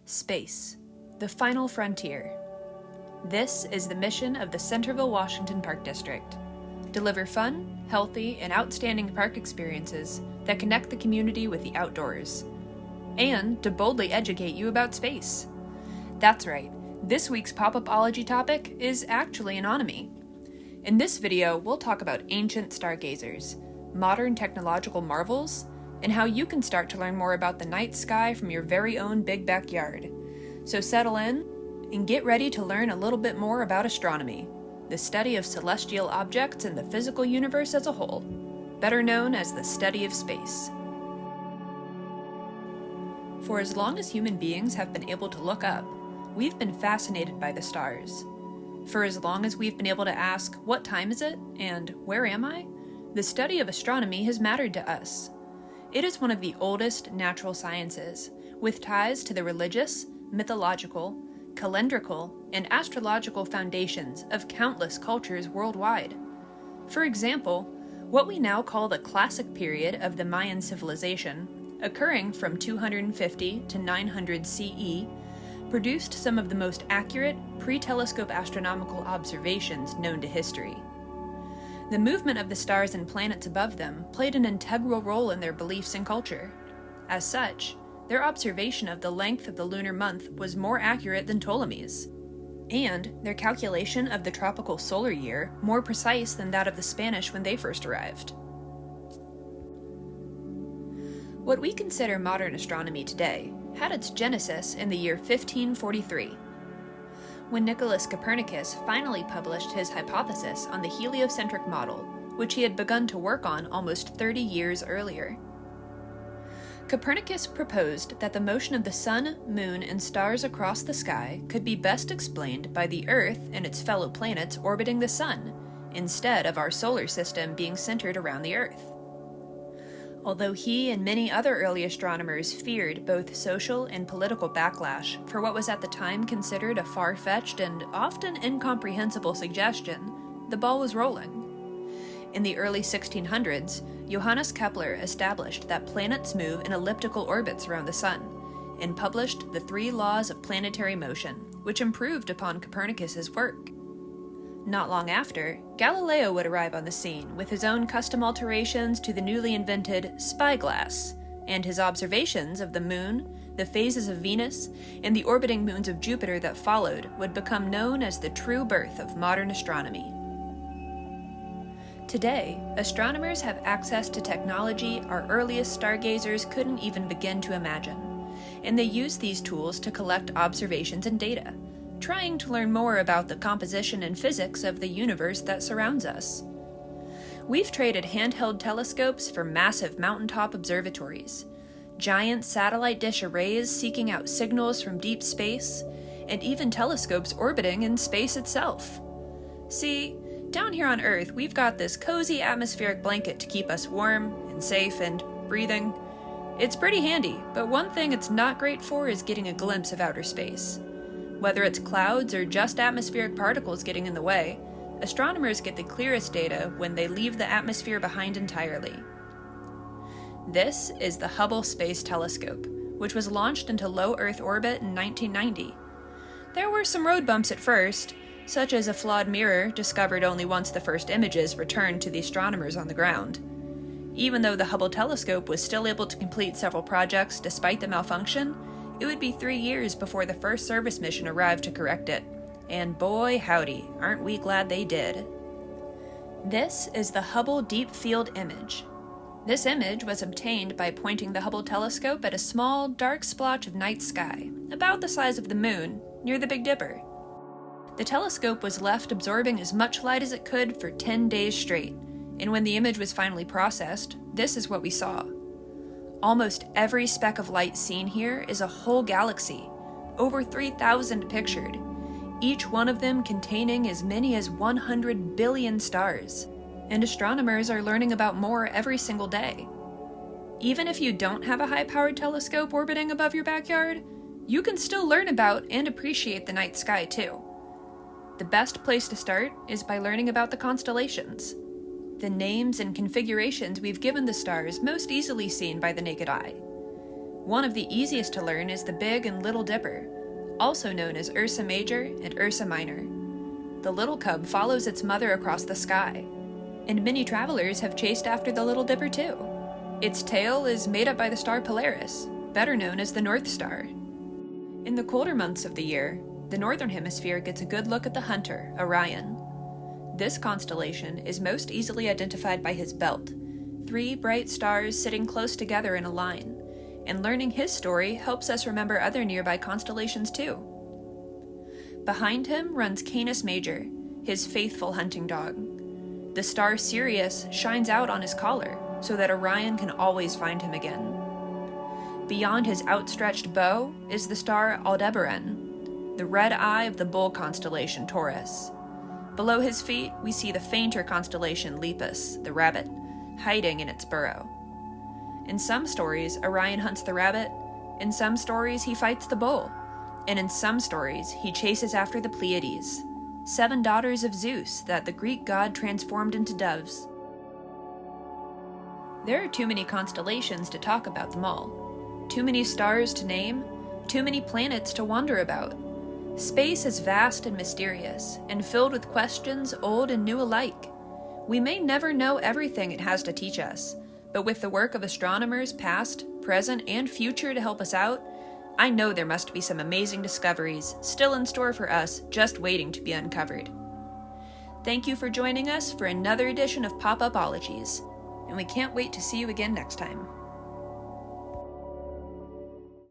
Space, the final frontier. This is the mission of the Centerville, Washington Park District. Deliver fun, healthy, and outstanding park experiences that connect the community with the outdoors. And to boldly educate you about space. That's right, this week's pop-up ology topic is actually astronomy. In this video, we'll talk about ancient stargazers, modern technological marvels, and how you can start to learn more about the night sky from your very own big backyard. So settle in and get ready to learn a little bit more about astronomy, the study of celestial objects and the physical universe as a whole, better known as the study of space. For as long as human beings have been able to look up, we've been fascinated by the stars. For as long as we've been able to ask, "What time is it?" and "Where am I?" the study of astronomy has mattered to us. It is one of the oldest natural sciences, with ties to the religious, mythological, calendrical, and astrological foundations of countless cultures worldwide. For example, what we now call the classic period of the Mayan civilization, occurring from 250 to 900 CE, produced some of the most accurate pre-telescope astronomical observations known to history. The movement of the stars and planets above them played an integral role in their beliefs and culture. As such, their observation of the length of the lunar month was more accurate than Ptolemy's, and their calculation of the tropical solar year more precise than that of the Spanish when they first arrived. What we consider modern astronomy today had its genesis in the year 1543. When Nicolaus Copernicus finally published his hypothesis on the Heliocentric Model, which he had begun to work on almost 30 years earlier. Copernicus proposed that the motion of the sun, moon, and stars across the sky could be best explained by the Earth and its fellow planets orbiting the sun, instead of our solar system being centered around the Earth. Although he and many other early astronomers feared both social and political backlash for what was at the time considered a far-fetched and often incomprehensible suggestion, the ball was rolling. In the early 1600s, Johannes Kepler established that planets move in elliptical orbits around the sun, and published the 3 laws of planetary motion, which improved upon Copernicus's work. Not long after, Galileo would arrive on the scene with his own custom alterations to the newly invented spyglass, and his observations of the moon, the phases of Venus, and the orbiting moons of Jupiter that followed would become known as the true birth of modern astronomy. Today, astronomers have access to technology our earliest stargazers couldn't even begin to imagine, and they use these tools to collect observations and data, trying to learn more about the composition and physics of the universe that surrounds us. We've traded handheld telescopes for massive mountaintop observatories, giant satellite dish arrays seeking out signals from deep space, and even telescopes orbiting in space itself. See, down here on Earth, we've got this cozy atmospheric blanket to keep us warm and safe and breathing. It's pretty handy, but one thing it's not great for is getting a glimpse of outer space. Whether it's clouds or just atmospheric particles getting in the way, astronomers get the clearest data when they leave the atmosphere behind entirely. This is the Hubble Space Telescope, which was launched into low Earth orbit in 1990. There were some road bumps at first, such as a flawed mirror discovered only once the first images returned to the astronomers on the ground. Even though the Hubble telescope was still able to complete several projects despite the malfunction, it would be 3 years before the first service mission arrived to correct it. And boy howdy, aren't we glad they did. This is the Hubble Deep Field Image. This image was obtained by pointing the Hubble telescope at a small, dark splotch of night sky, about the size of the moon, near the Big Dipper. The telescope was left absorbing as much light as it could for 10 days straight, and when the image was finally processed, this is what we saw. Almost every speck of light seen here is a whole galaxy, over 3,000 pictured, each one of them containing as many as 100 billion stars, and astronomers are learning about more every single day. Even if you don't have a high-powered telescope orbiting above your backyard, you can still learn about and appreciate the night sky too. The best place to start is by learning about the constellations, the names and configurations we've given the stars most easily seen by the naked eye. One of the easiest to learn is the Big and Little Dipper, also known as Ursa Major and Ursa Minor. The little cub follows its mother across the sky, and many travelers have chased after the Little Dipper too. Its tail is made up by the star Polaris, better known as the North Star. In the colder months of the year, the northern hemisphere gets a good look at the hunter, Orion. This constellation is most easily identified by his belt, 3 bright stars sitting close together in a line, and learning his story helps us remember other nearby constellations too. Behind him runs Canis Major, his faithful hunting dog. The star Sirius shines out on his collar so that Orion can always find him again. Beyond his outstretched bow is the star Aldebaran, the red eye of the bull constellation Taurus. Below his feet, we see the fainter constellation Lepus, the rabbit, hiding in its burrow. In some stories, Orion hunts the rabbit, in some stories he fights the bull, and in some stories he chases after the Pleiades, 7 daughters of Zeus that the Greek god transformed into doves. There are too many constellations to talk about them all. Too many stars to name, too many planets to wonder about. Space is vast and mysterious, and filled with questions old and new alike. We may never know everything it has to teach us, but with the work of astronomers past, present, and future to help us out, I know there must be some amazing discoveries still in store for us, just waiting to be uncovered. Thank you for joining us for another edition of Pop-Up Ologies, and we can't wait to see you again next time.